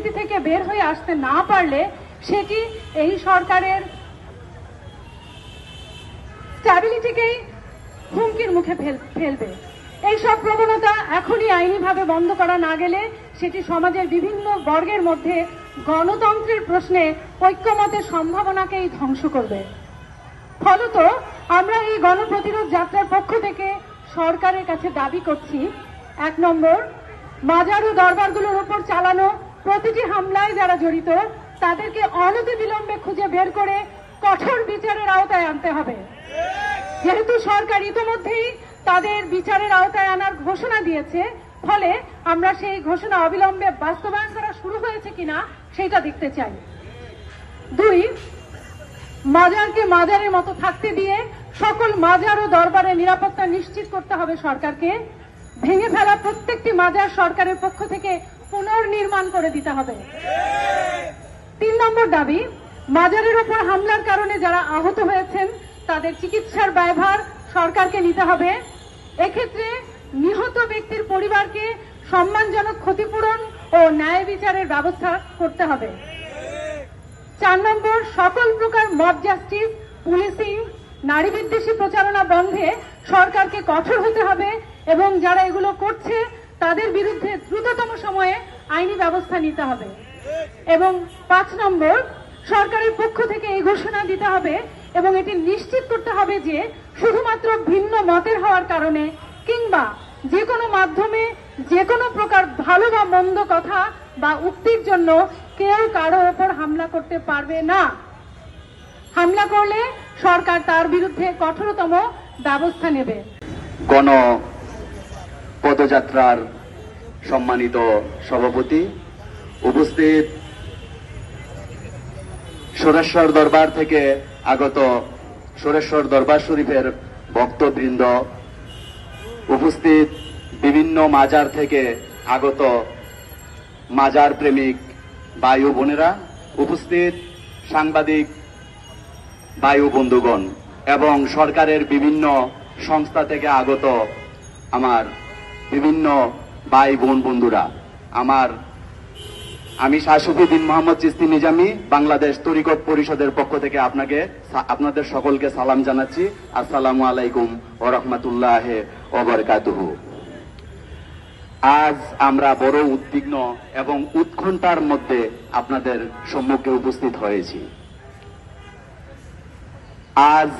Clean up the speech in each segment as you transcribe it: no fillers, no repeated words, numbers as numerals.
পরিস্থিতি থেকে বের হয়ে আসতে না পারলে সেটি এই সরকারের স্ট্যাবিলিটিকেই হুমকির মুখে ফেলবে। এইসব প্রবণতা এখনই আইনিভাবে বন্ধ করা না গেলে সেটি সমাজের বিভিন্ন বর্গের মধ্যে গণতন্ত্রের প্রশ্নে ঐক্যমতের সম্ভাবনাকেই ধ্বংস করবে। ফলত আমরা এই গণপ্রতিরোধ যাত্রার পক্ষ থেকে সরকারের কাছে দাবি করছি, ১ নম্বর, মাজার ও দরবারগুলোর উপর চালানো প্রতিটি হামলায় যারা জড়িত তাদেরকে অনতিবিলম্বে খুঁজে বের করে কঠোর বিচারের আওতায় আনতে হবে। যেহেতু সরকার ইতোমধ্যেই তাদের বিচারের আওতায় আনার ঘোষণা দিয়েছে, ফলে আমরা সেই ঘোষণা অবিলম্বে বাস্তবায়ন করা শুরু হয়েছে কিনা সেটা দেখতে চাই। ২, মাজারকে মাজারের মতো থাকতে দিয়ে সকল মাজার ও দরবারের নিরাপত্তা নিশ্চিত করতে হবে সরকারকে। ভেঙে ফেলা প্রত্যেকটি মাজার সরকারের পক্ষ থেকে পুনর্নির্মাণ করে দিতে হবে। ৩ নম্বর দাবি, মাজারের উপর হামলার কারণে যারা আহত হয়েছেন তাদের চিকিৎসার ব্যয়ভার সরকারকে নিতে হবে। এক্ষেত্রে নিহত ব্যক্তির পরিবারকে সম্মানজনক ক্ষতিপূরণ ও ন্যায় বিচারের ব্যবস্থা করতে হবে। ৪ নম্বর, সকল প্রকার মব জাস্টিস, পুলিশিং, নারী বিদ্বেষী প্রচারণা বন্ধে সরকারকে কঠোর হতে হবে এবং যারা এগুলো করছে তাদের বিরুদ্ধে দ্রুততম সময়ে আইনি ব্যবস্থা নিতে হবে। এবং ৫ নম্বর, সরকারের পক্ষ থেকে এই ঘোষণা দিতে হবে এবং এটি নিশ্চিত করতে হবে যে শুধুমাত্র ভিন্ন মতের হওয়ার কারণে কিংবা যে কোনো মাধ্যমে যে কোনো প্রকার ভালো বা মন্দ কথা বা উক্তির জন্য কেউ কারো ওপর হামলা করতে পারবে না। হামলা করলে সরকার তার বিরুদ্ধে কঠোরতম ব্যবস্থা নেবে। গণ পদযাত্রার সম্মানিত সভাপতি, উপস্থিত সোরেশ্বর দরবার থেকে আগত সোরেশ্বর দরবার শরীফের ভক্তবৃন্দ, উপস্থিত বিভিন্ন মাজার থেকে আগত মাজার প্রেমিক ভাই ও বোনেরা, উপস্থিত সাংবাদিক ভাই ও বন্ধুগণ এবং সরকারের বিভিন্ন সংস্থা থেকে আগত আমার বিভিন্ন ভাই বোন বন্ধুরা, আমি শাহ শফিউদ্দিন মোহাম্মদ চিস্তি নিজামী বাংলাদেশ তরিকত পরিষদের পক্ষ থেকে আপনাদের সকলকে সালাম জানাচ্ছি। আসসালামু আলাইকুম ওয়া রাহমাতুল্লাহি ওয়া বারাকাতুহু। আজ আমরা বড় উদ্বিগ্ন এবং উৎকণ্ঠার মধ্যে আপনাদের সম্মুখে উপস্থিত হয়েছি। আজ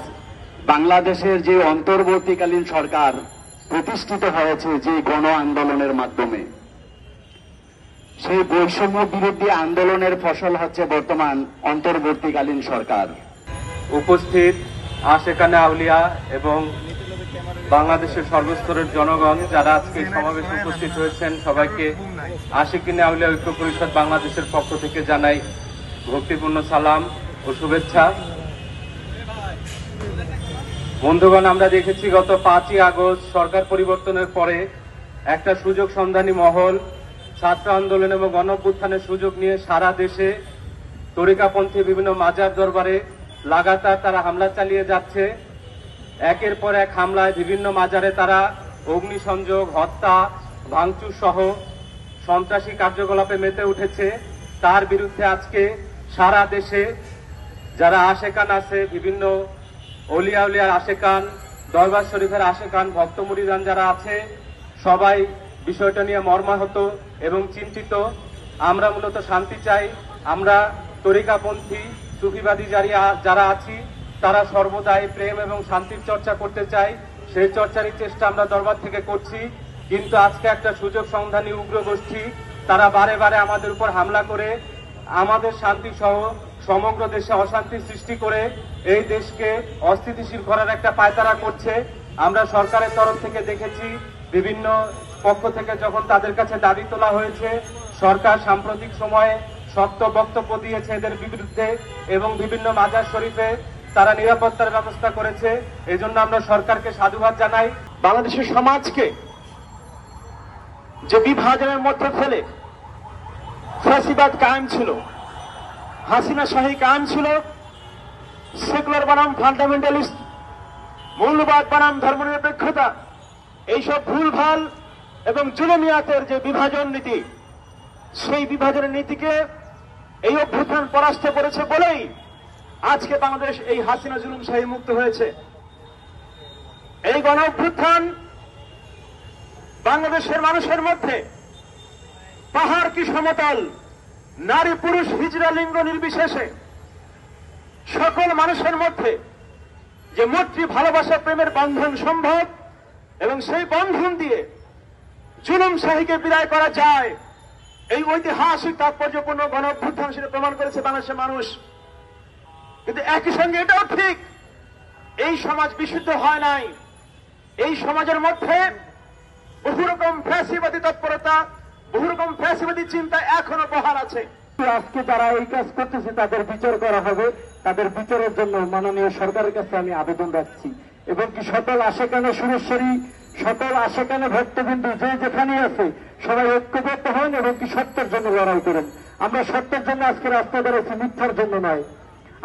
বাংলাদেশের যে অন্তর্বর্তীকালীন সরকার প্রতিষ্ঠিত হয়েছে যে গণ আন্দোলনের মাধ্যমে, সেই বৈষম্য বিরোধী আন্দোলনের ফসল হচ্ছে বর্তমান অন্তর্বর্তীকালীন সরকার। উপস্থিত আশেকানে আউলিয়া এবং বাংলাদেশের সর্বস্তরের জনগণ যারা আজকে সমাবেশে উপস্থিত হয়েছেন, সবাইকে আশেকানে আউলিয়া ঐক্য পরিষদ বাংলাদেশের পক্ষ থেকে জানাই ভক্তিপূর্ণ সালাম ও শুভেচ্ছা। বন্ধুগণ, আমরা দেখেছি গত 5ই আগস্ট সরকার পরিবর্তনের পরে একটা সুযোগ সন্ধানী মহল ছাত্র আন্দোলন এবং গণঅভ্যুত্থানের সুযোগ নিয়ে সারা দেশে তরিকাপন্থী বিভিন্ন মাজার দরবারে লাগাতার তারা হামলা চালিয়ে যাচ্ছে। একের পর এক হামলায় বিভিন্ন মাজারে তারা অগ্নিসংযোগ, হত্যা, ভাঙচুর সহ সন্ত্রাসী কার্যকলাপে মেতে উঠেছে। তার বিরুদ্ধে আজকে সারা দেশে যারা আশেকান আছে, বিভিন্ন অলিয়া উলিয়ার আশেকান, দরবার শরীফের আশেকান, ভক্ত মুরিদান যারা আছে, সবাই বিষয়টা নিয়ে মর্মাহত এবং চিন্তিত। আমরা মূলত শান্তি চাই। আমরা তরিকাপন্থী সুফিবাদী যারা আছি তারা সর্বদাই প্রেম এবং শান্তির চর্চা করতে চাই। সেই চর্চারই চেষ্টা আমরা দরবার থেকে করছি। কিন্তু আজকে একটা সুযোগ সন্ধানী উগ্র গোষ্ঠী তারা বারে বারে আমাদের উপর হামলা করে আমাদের শান্তি সহ সমগ্র দেশে অশান্তি সৃষ্টি করে এই দেশকে অস্থিতিশীল করার একটা পায়তারা করছে। আমরা সরকারের তরফ থেকে দেখেছি বিভিন্ন পক্ষ থেকে যখন তাদের কাছে দাবি তোলা হয়েছে, সরকার সাম্প্রতিক সময়ে শক্ত বক্তব্য দিয়েছে এদের বিরুদ্ধে এবং বিভিন্ন মাজার শরীফে তারা নিরাপত্তার ব্যবস্থা করেছে। এই জন্য আমরা সরকারকে সাধুবাদ জানাই। বাংলাদেশের সমাজকে যে বিভাজনের মধ্যে ফেলে ফ্যাসিবাদ কায়েম ছিল, হাসিনা শাহী কায়েম ছিল, সেকুলার বনাম ফান্ডামেন্টালিস্ট, মৌলবাদ বনাম ধর্মনিরপেক্ষতা, এইসব ভুলভাল এবং জুলুমিয়াতের যে বিভাজন নীতি সেই বিভাজনের নীতিকে এই অভ্যুত্থান পরাস্ত করেছে বলেই আজকে বাংলাদেশ এই হাসিনা জুলুমশাহী মুক্ত হয়েছে। এই গণ অভ্যুত্থান বাংলাদেশের মানুষের মধ্যে পাহাড় কি সমতল, নারী পুরুষ হিজড়া লিঙ্গ নির্বিশেষে সকল মানুষের মধ্যে যে মৈত্রী ভালোবাসা প্রেমের বন্ধন সম্ভব এবং সেই বন্ধন দিয়ে জুলুমশাহীকে বিদায় করা যায়, এই ঐতিহাসিক তাৎপর্যপূর্ণ গণ অভ্যুত্থান সেটা প্রমাণ করেছে বাংলাদেশের মানুষ। কিন্তু একই সঙ্গে এটাও ঠিক, এই সমাজ বিশুদ্ধ হয় নাই। এই সমাজের মধ্যে বহু রকম ফ্যাসিবাদী তৎপরতা, বহু রকম ফ্যাসিবাদী চিন্তা এখনো বহাল আছে। আজকে যারা এই কাজ করতেছে তাদের বিচার করা হবে। তাদের বিচারের জন্য মাননীয় সরকারের কাছে আমি আবেদন রাখছি এবং কি সকল আশেকানে সুরেশ্বরী, সকল আশেকানে ভক্তবিন্দু যে যেখানে আছে সবাই ঐক্যবদ্ধ হন এবং কি সত্যের জন্য লড়াই করেন। আমরা সত্যের জন্য আজকে রাস্তা বেড়েছি, মিথ্যার জন্য নয়।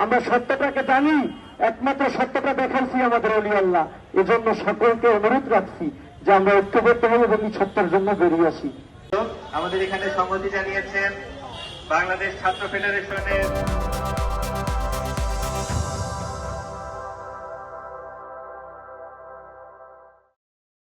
আমরা সত্যটাকে জানি, একমাত্র সত্যটা দেখাইছি আমাদের অলি আল্লাহ। এজন্য সকলকে অনুরোধ রাখছি যে আমরা ঐক্যবদ্ধ হই এবং এই সত্যের জন্য বেরিয়ে আসি। আমাদের এখানে সম্মতি জানিয়েছেন বাংলাদেশ ছাত্র ফেডারেশনের